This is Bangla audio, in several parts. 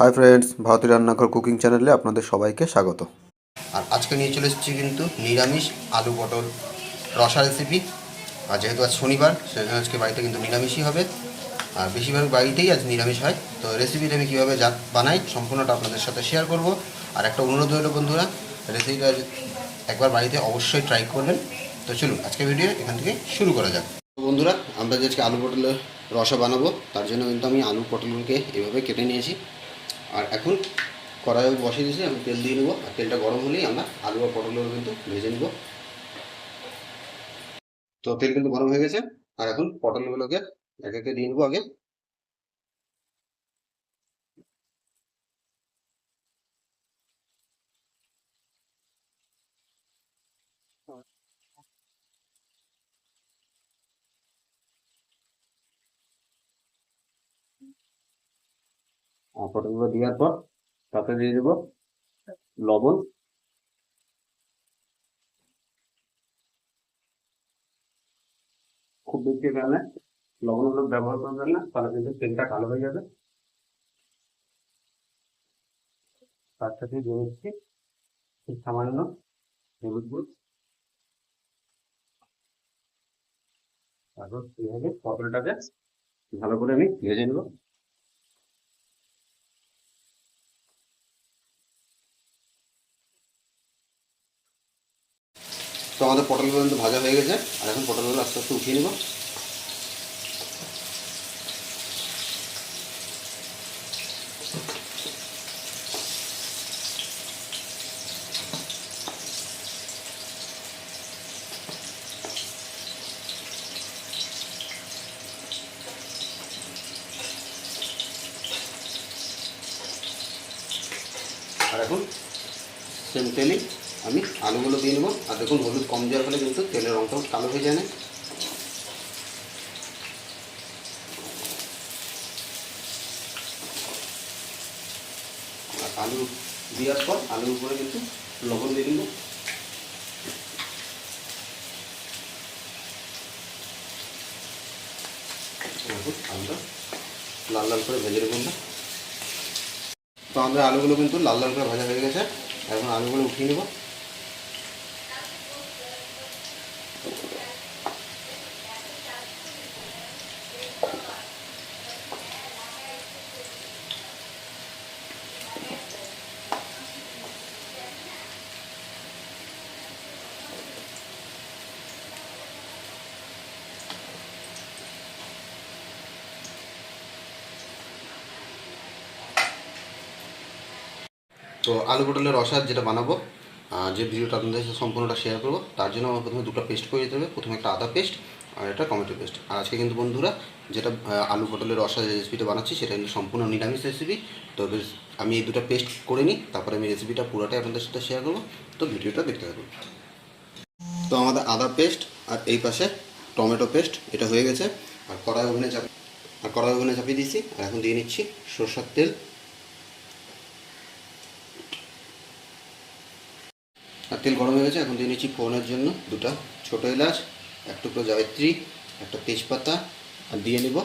হাই ফ্রেন্ডস, ভারতীয় রান্নাঘর কুকিং চ্যানেলে আপনাদের সবাইকে স্বাগত। আর আজকে নিয়ে চলে এসেছি কিন্তু নিরামিষ আলু পটল রসা রেসিপি। আর যেহেতু আজ শনিবার, সেজন্য আজকে বাড়িতে কিন্তু নিরামিষই হবে। আর বেশিরভাগ বাড়িতেই আজ নিরামিষ হয়। তো রেসিপিটা আমি কীভাবে বানাই সম্পূর্ণটা আপনাদের সাথে শেয়ার করব। আর একটা অনুরোধ রইল বন্ধুরা, রেসিপিটা একবার বাড়িতে অবশ্যই ট্রাই করবেন। তো চলুন আজকে ভিডিও এখান থেকে শুরু করা যাক। তো বন্ধুরা, আমরা যে আজকে আলু পটলের রসা বানাবো তার জন্য কিন্তু আমি আলু পটলগুলোকে এভাবে কেটে নিয়েছি। আর এখন কড়াই বসিয়ে দিয়েছি, আমি তেল দিয়ে নেবো। আর তেলটা গরম হলেই আমরা আলু আর পটলগুলো কিন্তু ভেজে নেব। তো তেল কিন্তু গরম হয়ে গেছে। আর এখন পটলগুলোকে এক একে দিয়ে নেবো আগে। আর পটলগুলো দেওয়ার পর তাতে দিয়ে দেবো লবণ। খুব বেশি এখানে লবণগুলো ব্যবহার করবেন না, তাহলে কিন্তু তেলটা কালো হয়ে যাবে। তার সাথে দিয়ে দিচ্ছি খুব সামান্য হলুদ গুঁড়ো। তারপর এইভাবে পটলটাকে ভালো করে আমি ভেজে নেবো। তো আমাদের পটলগুলো কিন্তু ভাজা হয়ে গেছে। আর এখন পটলগুলো আস্তে আস্তে উঠিয়ে নেবো। আর এখন সেম তেলেই আমি আলুগুলো দিয়ে নেবো। আর দেখুন, হলুদ কম দেওয়ার ফলে কিন্তু তেলের রঙটাও কালো হয়ে যায় না। আর আলু দেওয়ার পর আলুর উপরে কিন্তু লবণ দিয়ে দিব। এখন আলুটা লাল লাল করে ভেজে নেব না। তো আমাদের আলুগুলো কিন্তু লাল লাল করে ভাজা হয়ে গেছে। এখন আলুগুলো উঠিয়ে নেব। তো আলু পটলের রসা যেটা বানাবো, যে ভিডিওটা আপনাদের সাথে সম্পূর্ণটা শেয়ার করবো, তার জন্য আমার প্রথমে দুটো পেস্ট করে দিতে হবে। প্রথমে একটা আদা পেস্ট আর একটা টমেটো পেস্ট। আর আজকে কিন্তু বন্ধুরা যেটা আলু পটলের রসা যে রেসিপিটা বানাচ্ছি সেটা কিন্তু সম্পূর্ণ নিরামিষ রেসিপি। তো আমি এই দুটো পেস্ট করে নিই, তারপরে আমি রেসিপিটা পুরোটাই আপনাদের সাথে শেয়ার করবো। তো ভিডিওটা দেখতে থাকুন। তো আমাদের আদা পেস্ট আর এই পাশে টমেটো পেস্ট এটা হয়ে গেছে। আর কড়াই ওভেনে চাপিয়ে দিচ্ছি। আর এখন দিয়ে নিচ্ছি সরষের তেল। আর তেল গরম হয়ে গেছে। এখন দিয়ে নিচ্ছি ফোড়নের জন্য দুটো ছোটো এলাচ, এক টুকরো জয়ত্রী, একটা তেজপাতা, আর দিয়ে নিব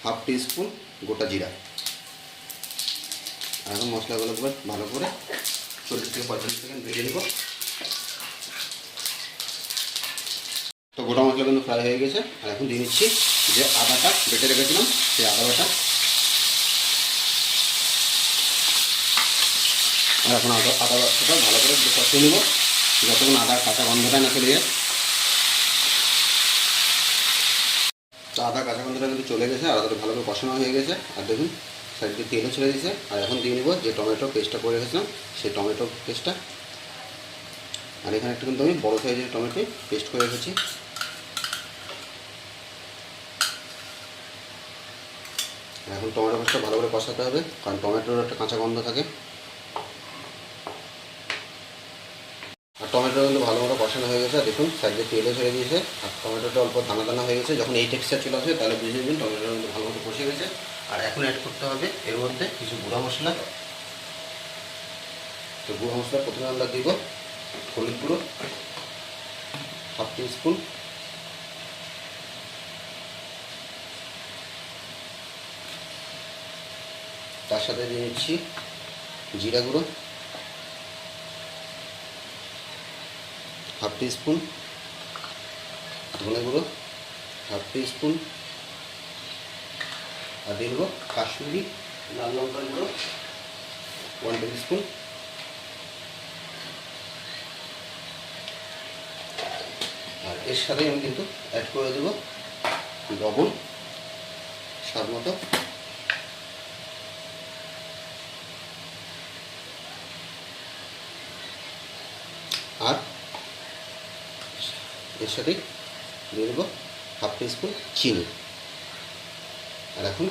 হাফ টিস্পুন গোটা জিরা। আর এখন মশলাগুলো ভালো করে 40 থেকে 45 সেকেন্ড ভেজে নেব। তো গোটা মশলা কিন্তু ফ্রাই হয়ে গেছে। আর এখন দিয়ে নিচ্ছি যে আদাটা বেটে রেখেছিলাম, সেই আদা বাটা। আর এখন আদা বাটাটা ভালো করে কষিয়ে নেব, যতক্ষণ আদার কাঁচা গন্ধটা না চলে যায়। তো আদা কাঁচা গন্ধটা কিন্তু চলে গেছে, আর আদাটা ভালো করে কষানো হয়ে গেছে। আর দেখুন সাইডে তেলও ছেড়ে দিয়েছে। আর এখন দিয়ে নেব যে টমেটো পেস্টটা করে রেখেছিলাম, সেই টমেটো পেস্টটা। আর এখানে একটা কিন্তু আমি বড়ো সাইজের টমেটো পেস্ট করে রেখেছি। এখন টমেটো পেস্টটা ভালো করে কষাতে হবে, কারণ টমেটোর একটা কাঁচা গন্ধ থাকে। আর টমেটো কিন্তু ভালো মতো কষানো হয়ে গেছে। দেখুন সাইডে তেলও ছেড়ে দিয়েছে, আর টমেটোটা অল্প দানা দানা হয়ে গেছে। যখন এই টেক্সচার চলে আসবে তাহলে বুঝে নেবেন টমেটোটা কিন্তু ভালো মতো কষে গেছে। আর এখন অ্যাড করতে হবে এর মধ্যে কিছু গুঁড়া মশলা। তো গুঁড়া মশলা প্রথমে আমরা দিব হলুদ গুঁড়ো হাফ টিস্পুন, তার সাথে দিয়ে নিচ্ছি জিরা গুঁড়ো হাফ টিস্পুন, ধনে গুঁড়ো হাফ টিস্পুন, আর দিয়ে দেবো কাশ্মীরি লাল লঙ্কার গুঁড়ো 1 টেবিল স্পুন, আর এর সাথে আমি কিন্তু অ্যাড করে দেবো লবণ স্বাদ মতো, আর এর সাথে দিয়ে দেবো হাফ টিস্পুন চিনি। আর এখন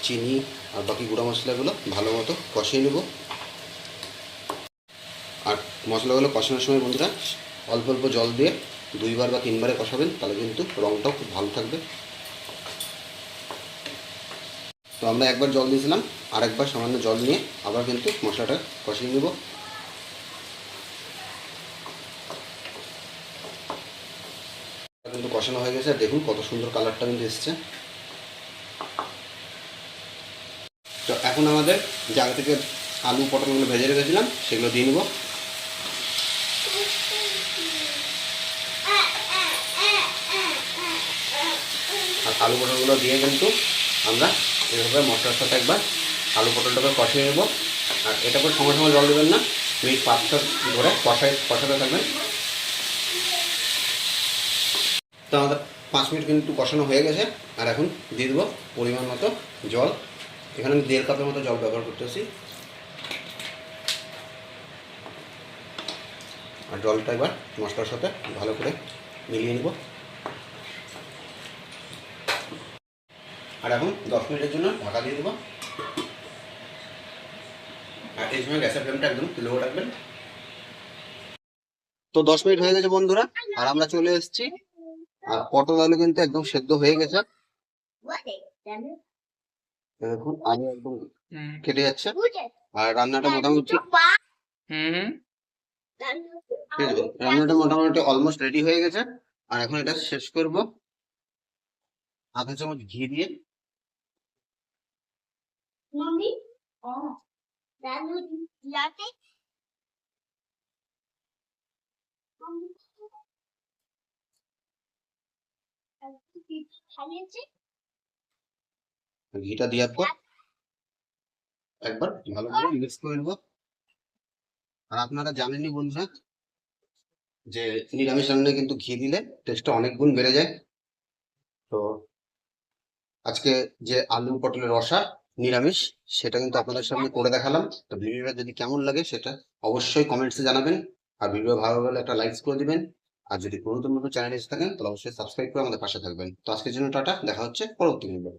চিনি আর বাকি গুঁড়া মশলাগুলো ভালো মতো কষিয়ে নেব। আর মশলাগুলো কষানোর সময় বন্ধুরা অল্প অল্প জল দিয়ে 2বার বা 3বারে কষাবেন, তাহলে কিন্তু রঙটাও খুব ভালো থাকবে। তো আমরা একবার জল দিয়েছিলাম, আর একবার সামান্য জল নিয়ে আবার কিন্তু মশলাটা কষিয়ে নেব। কিন্তু কষানো হয়ে গেছে, দেখুন কত সুন্দর কালারটা কিন্তু এসছে। তো এখন আমাদের যে আগে থেকে আলু পটলগুলো ভেজে রেখেছিলাম সেগুলো দিয়ে নেব। আর আলু পটলগুলো দিয়ে কিন্তু আমরা এভাবে মশলার সাথে একবার আলু পটলটাকে কষিয়ে নেব। আর এটা করে সময় সময় জল দেবেন না, মিনিট 5-6 ধরে কষাতে থাকবেন। তো আমাদের 5 মিনিট কিন্তু কষানো হয়ে গেছে। আর এখন দিয়ে দেবো পরিমাণ মতো জল। এখানে আমি 1.5 কাপের মতো জল ব্যবহার করতেছি। আর জলটা এবার মশলার সাথে ভালো করে মিলিয়ে নেব। আর এখন 10 মিনিটের জন্য ঢাকা দিয়ে দেবো। আর এই সময় গ্যাসের ফ্লেমটা একদম লো রাখবেন। তো 10 মিনিট হয়ে গেছে বন্ধুরা, আর আমরা চলে এসেছি। আর পটল আলু কিন্তু একদম সেদ্ধ হয়ে গেছে, দেখুন আলু একদম কেটে যাচ্ছে। আর রান্নাটা মোটামুটি অলমোস্ট রেডি হয়ে গেছে। আর এখন এটা শেষ করব আধা চামচ ঘি দিয়ে। ঘিটা দেওয়ার পর একবার ভালো করে মিক্স করে নেব। আর আপনারা জানেনই বন্ধুরা যে নিরামিষ রান্নায় কিন্তু ঘি দিলে টেস্টটা অনেক গুণ বেড়ে যায়। তো আজকে যে আলু পটলের রসা নিরামিষ, সেটা কিন্তু আপনাদের সামনে করে দেখালাম। তো ভিডিওটা যদি কেমন লাগে সেটা অবশ্যই কমেন্টসে জানাবেন। আর ভিডিও ভালো লাগলে একটা লাইক করে দিবেন। আর যদি নতুন চ্যানেলে এসে থাকেন তাহলে অবশ্যই সাবস্ক্রাইব করে আমাদের পাশে থাকবেন। তো আজকের জন্য টাটা, দেখা হচ্ছে পরবর্তী ভিডিও।